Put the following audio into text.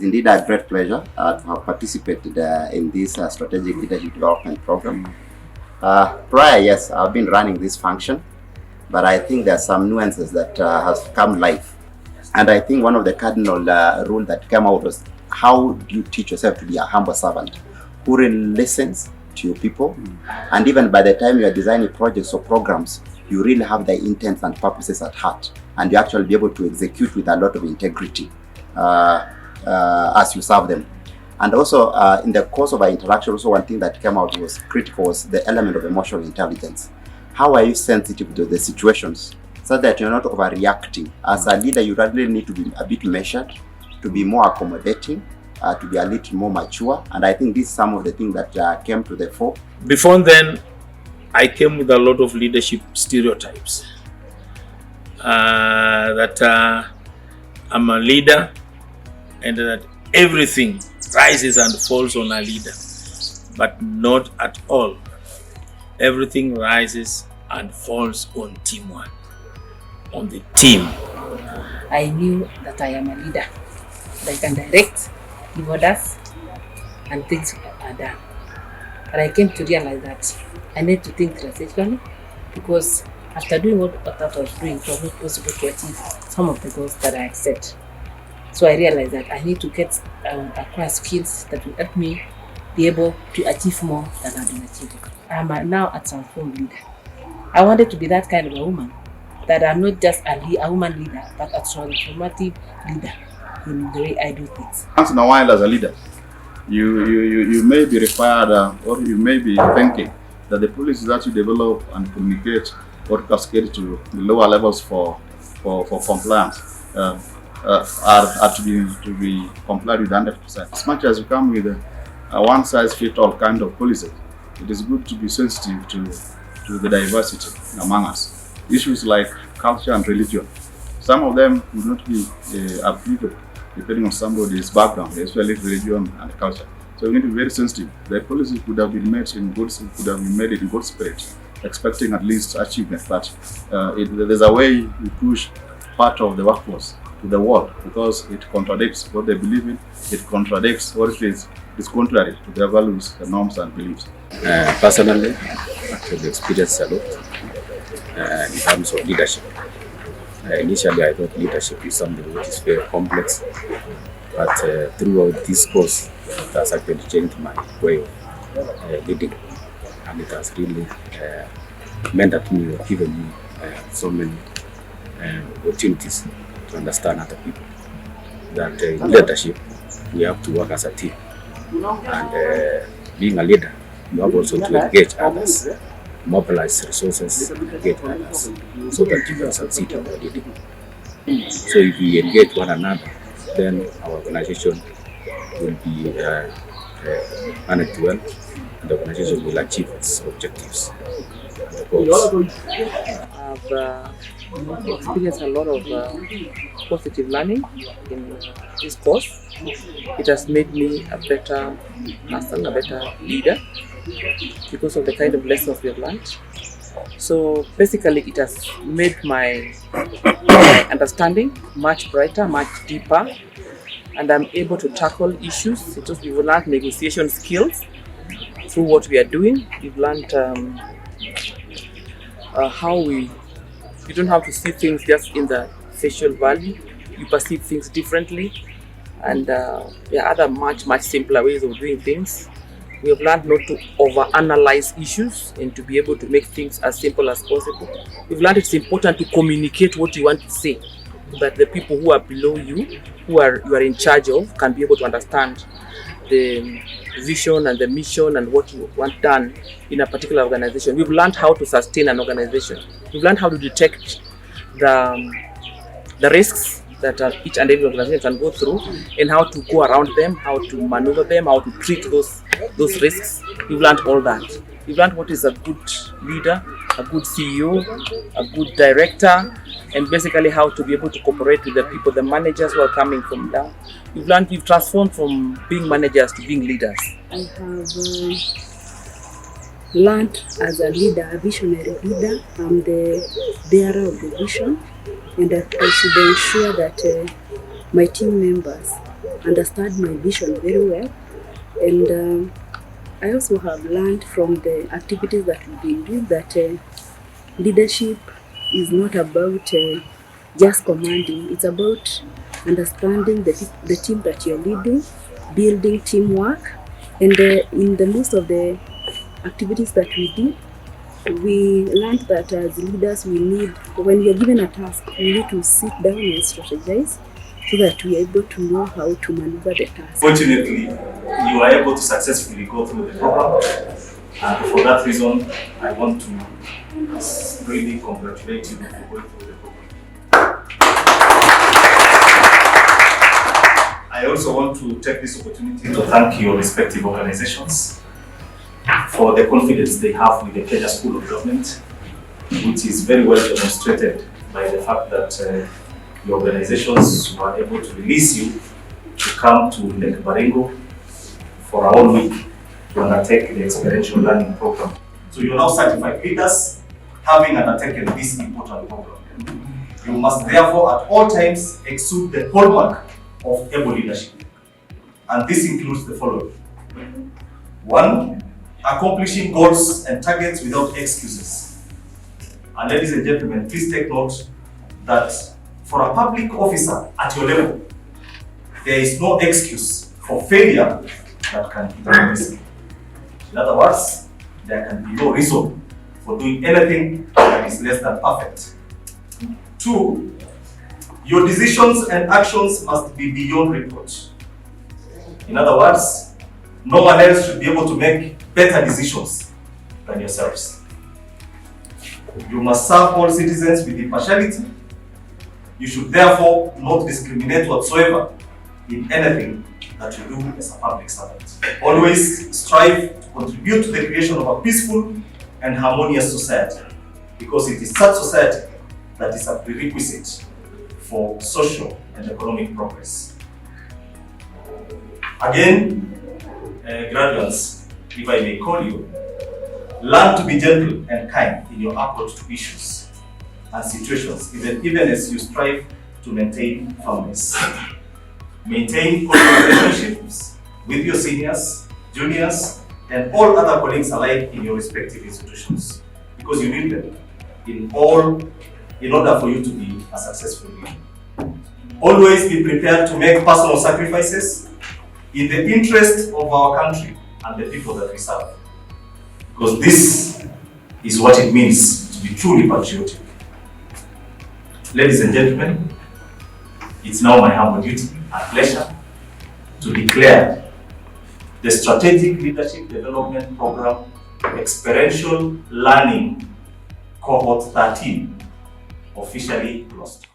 indeed a great pleasure to have participated in this strategic leadership development program. Prior, yes, I've been running this function, but I think there are some nuances that have come live. And I think one of the cardinal rules that came out was, how do you teach yourself to be a humble servant who really listens to your people? And even by the time you are designing projects or programs, you really have the intents and purposes at heart, and you actually be able to execute with a lot of integrity as you serve them. And also in the course of our interaction, also one thing that came out was critical was the element of emotional intelligence. How are you sensitive to the situations so that you're not overreacting? As a leader, you really need to be a bit measured, to be more accommodating, to be a little more mature. And I think this is some of the things that came to the fore. Before then, I came with a lot of leadership stereotypes. That I'm a leader and that everything rises and falls on a leader. But not at all. Everything rises and falls on teamwork, on the team. I knew that I am a leader. That I can direct, give orders, and things are done. But I came to realize that I need to think strategically, because after doing what I was doing, it was not possible to achieve some of the goals that I had set. So I realized that I need to acquire skills that will help me be able to achieve more than I've been achieving. I'm now a transformed leader. I wanted to be that kind of a woman, that I'm not just a woman leader, but a transformative leader in the way I do things. Once in a while as a leader, you may be required or you may be thinking that the policies that you develop and communicate or cascade to the lower levels for compliance are to be complied with 100%. As much as you come with a one-size-fits-all kind of policy, it is good to be sensitive to the diversity among us. Issues like culture and religion, some of them will not be applicable depending on somebody's background, especially religion and culture. So we need to be very sensitive. The policy could have been made in good spirit, expecting at least achievement, but there's a way we push part of the workforce to the wall because it contradicts what they believe in, it contradicts what is contrary to their values, the norms and beliefs. Personally, I've experienced a lot in terms of leadership. Initially, I thought leadership is something which is very complex, but throughout this course, it has actually changed my way of leading, and it has really mentored me or given me so many opportunities to understand other people. That in leadership, we have to work as a team, and being a leader, you have also to engage others, mobilize resources, engage others, so that you can succeed in your leading. So if we engage one another, then our organization will be managed well, and the organization will achieve its objectives. I've experienced a lot of positive learning in this course. It has made me a better person, a better leader, because of the kind of lessons we have learned. So basically it has made my understanding much brighter, much deeper, and I'm able to tackle issues. Because we've learned negotiation skills through what we are doing. We've learned how you don't have to see things just in the facial value. You perceive things differently, and there are other much simpler ways of doing things. We have learned not to overanalyze issues and to be able to make things as simple as possible. We've learned it's important to communicate what you want to say, so that the people who are below you, you are in charge of, can be able to understand the vision and the mission and what you want done in a particular organization. We've learned how to sustain an organization. We've learned how to detect the risks that each and every organization can go through, and how to go around them, how to maneuver them, how to treat those risks. We've learned all that. We've learned what is a good leader, a good CEO, a good director, and basically how to be able to cooperate with the people, the managers who are coming from down. We've transformed from being managers to being leaders. I have learned as a leader, a visionary leader. I'm the bearer of the vision, and that I should ensure that my team members understand my vision very well. And I also have learned from the activities that we've been doing that leadership is not about just commanding. It's about understanding the team that you're leading, building teamwork. And in the most of the activities that we did, we learned that as leaders, when we are given a task, we need to sit down and strategize so that we are able to know how to maneuver the task. Fortunately, you are able to successfully go through the program, and for that reason, I want to really congratulate you for going through the program. I also want to take this opportunity to thank your respective organizations for the confidence they have with the Kenya School of Government, which is very well demonstrated by the fact that the organizations were able to release you to come to Lake Baringo for a whole week to undertake the experiential learning program. So you are now certified leaders, having undertaken this important program. You must therefore at all times exude the hallmark of able leadership. And this includes the following. 1, accomplishing goals and targets without excuses. And ladies and gentlemen, please take note that for a public officer at your level, there is no excuse for failure that can be permissible. In other words, there can be no reason for doing anything that is less than perfect. 2, your decisions and actions must be beyond reproach. In other words, no one else should be able to make better decisions than yourselves. You must serve all citizens with impartiality. You should therefore not discriminate whatsoever in anything that you do as a public servant. Always strive to contribute to the creation of a peaceful and harmonious society, because it is such society that is a prerequisite for social and economic progress. Again, graduates, if I may call you, learn to be gentle and kind in your approach to issues and situations, even as you strive to maintain firmness. Maintain close relationships with your seniors, juniors, and all other colleagues alike in your respective institutions, because you need them in order for you to be a successful leader. Always be prepared to make personal sacrifices in the interest of our country and the people that we serve, because this is what it means to be truly patriotic. Ladies and gentlemen, it's now my humble duty and pleasure to declare the Strategic Leadership Development Program Experiential Learning Cohort 13 officially closed.